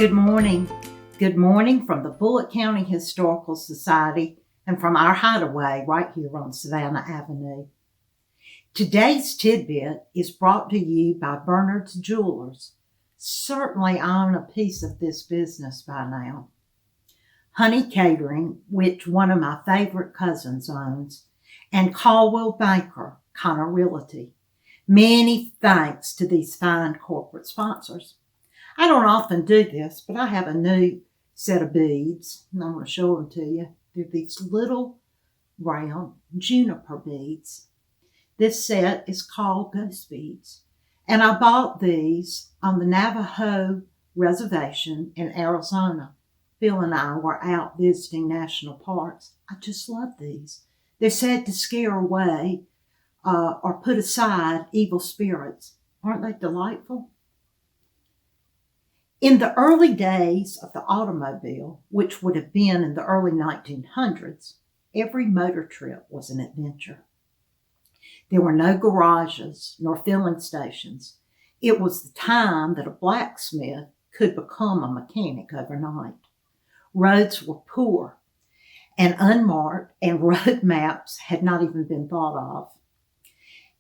Good morning. Good morning from the Bullitt County Historical Society and from our hideaway right here on Savannah Avenue. Today's tidbit is brought to you by Bernard's Jewelers. Certainly I own a piece of this business by now. Honey Catering, which one of my favorite cousins owns, and Caldwell Banker, Connor Realty. Many thanks to these fine corporate sponsors. I don't often do this, but I have a new set of beads, and I'm going to show them to you. They're these little round juniper beads. This set is called Ghost Beads, and I bought these on the Navajo Reservation in Arizona. Bill and I were out visiting national parks. I just love these. They're said to scare away or put aside evil spirits. Aren't they delightful? In the early days of the automobile, which would have been in the early 1900s, every motor trip was an adventure. There were no garages nor filling stations. It was the time that a blacksmith could become a mechanic overnight. Roads were poor and unmarked, and road maps had not even been thought of.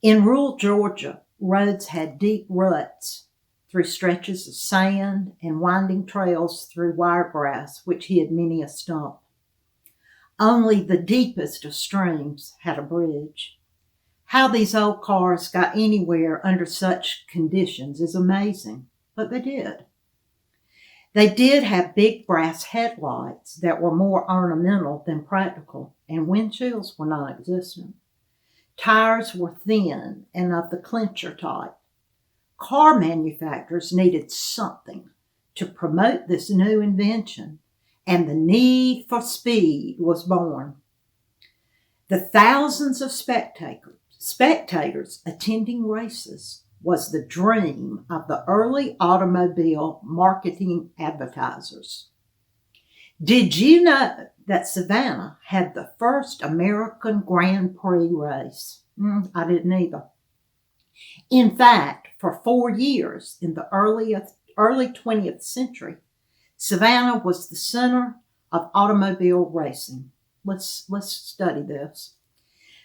In rural Georgia, roads had deep ruts through stretches of sand and winding trails through wiregrass, which hid many a stump. Only the deepest of streams had a bridge. How these old cars got anywhere under such conditions is amazing, but they did. They did have big brass headlights that were more ornamental than practical, and windshields were non-existent. Tires were thin and of the clincher type. Car manufacturers needed something to promote this new invention, and the need for speed was born. The thousands of spectators attending races was the dream of the early automobile marketing advertisers. Did you know that Savannah had the first American Grand Prix race? I didn't either. In fact, for 4 years in the early 20th century, Savannah was the center of automobile racing. Let's study this.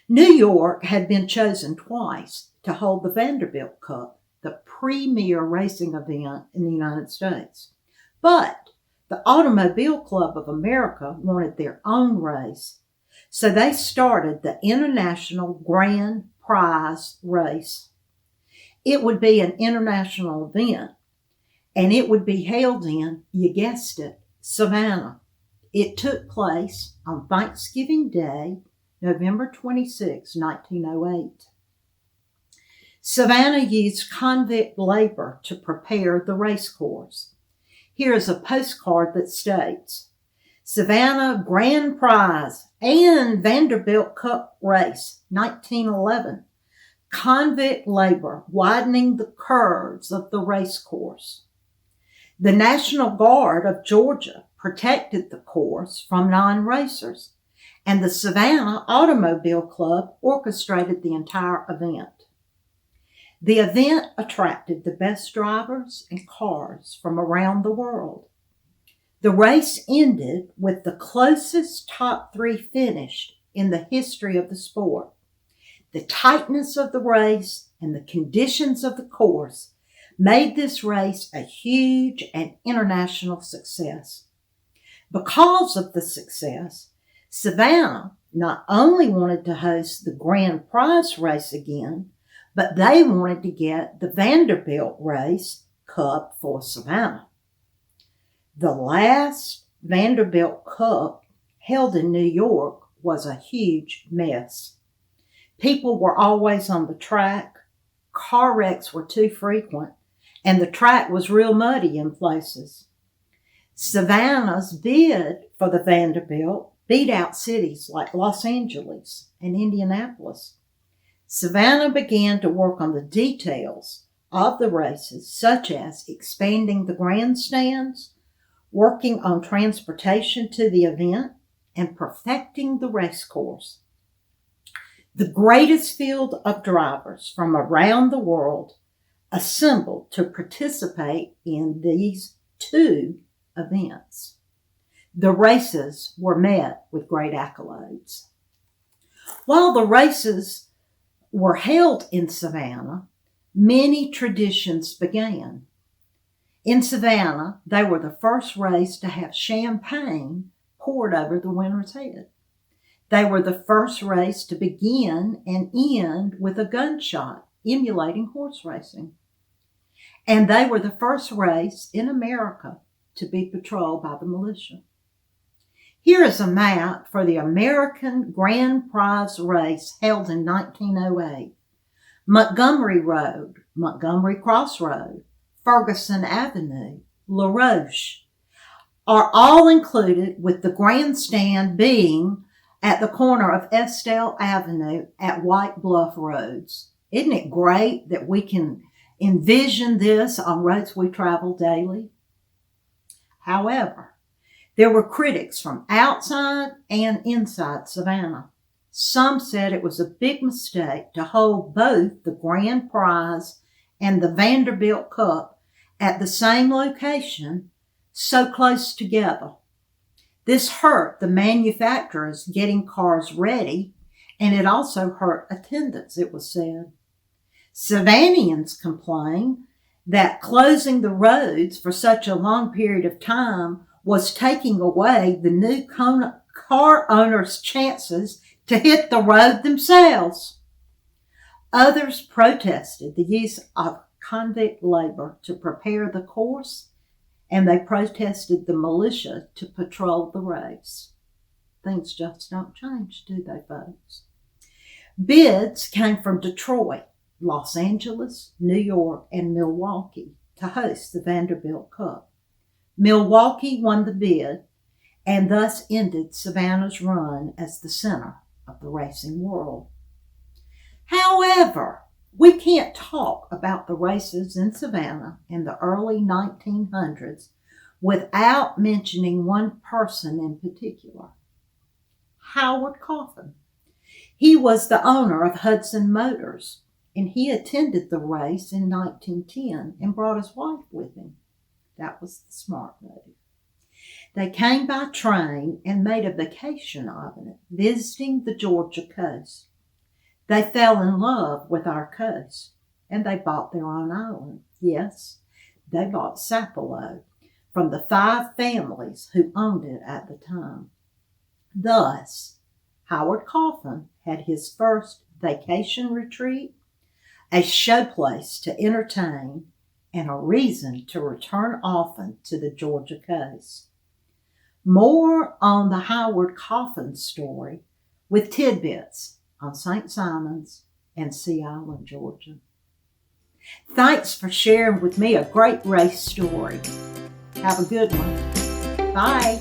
New York had been chosen twice to hold the Vanderbilt Cup, the premier racing event in the United States. But the Automobile Club of America wanted their own race, so they started the International Grand Prize race. It would be an international event, and it would be held in, you guessed it, Savannah. It took place on Thanksgiving Day, November 26, 1908. Savannah used convict labor to prepare the race course. Here is a postcard that states, Savannah Grand Prize and Vanderbilt Cup Race, 1911. Convict labor widening the curves of the race course. The National Guard of Georgia protected the course from non-racers, and the Savannah Automobile Club orchestrated the entire event. The event attracted the best drivers and cars from around the world. The race ended with the closest top three finished in the history of the sport. The tightness of the race and the conditions of the course made this race a huge and international success. Because of the success, Savannah not only wanted to host the Grand Prize race again, but they wanted to get the Vanderbilt race Cup for Savannah. The last Vanderbilt Cup held in New York was a huge mess. People were always on the track, car wrecks were too frequent, and the track was real muddy in places. Savannah's bid for the Vanderbilt beat out cities like Los Angeles and Indianapolis. Savannah began to work on the details of the races, such as expanding the grandstands, working on transportation to the event, and perfecting the race course. The greatest field of drivers from around the world assembled to participate in these two events. The races were met with great accolades. While the races were held in Savannah, many traditions began. In Savannah, they were the first race to have champagne poured over the winner's head. They were the first race to begin and end with a gunshot, emulating horse racing. And they were the first race in America to be patrolled by the militia. Here is a map for the American Grand Prize race held in 1908. Montgomery Road, Montgomery Crossroad, Ferguson Avenue, La Roche are all included, with the grandstand being at the corner of Estelle Avenue at White Bluff Roads. Isn't it great that we can envision this on roads we travel daily? However, there were critics from outside and inside Savannah. Some said it was a big mistake to hold both the Grand Prize and the Vanderbilt Cup at the same location so close together. This hurt the manufacturers getting cars ready, and it also hurt attendance, it was said. Savannians complained that closing the roads for such a long period of time was taking away the new car owners' chances to hit the road themselves. Others protested the use of convict labor to prepare the course, and they protested the militia to patrol the race. Things just don't change, do they, folks? Bids came from Detroit, Los Angeles, New York, and Milwaukee to host the Vanderbilt Cup. Milwaukee won the bid and thus ended Savannah's run as the center of the racing world. However, we can't talk about the races in Savannah in the early 1900s without mentioning one person in particular, Howard Coffin. He was the owner of Hudson Motors, and he attended the race in 1910 and brought his wife with him. That was the smart move. They came by train and made a vacation of it, visiting the Georgia coast. They fell in love with our coast, and they bought their own island. Yes, they bought Sapelo from the 5 families who owned it at the time. Thus, Howard Coffin had his first vacation retreat, a showplace to entertain, and a reason to return often to the Georgia coast. More on the Howard Coffin story with tidbits on St. Simon's and Sea Island, Georgia. Thanks for sharing with me a great race story. Have a good one. Bye.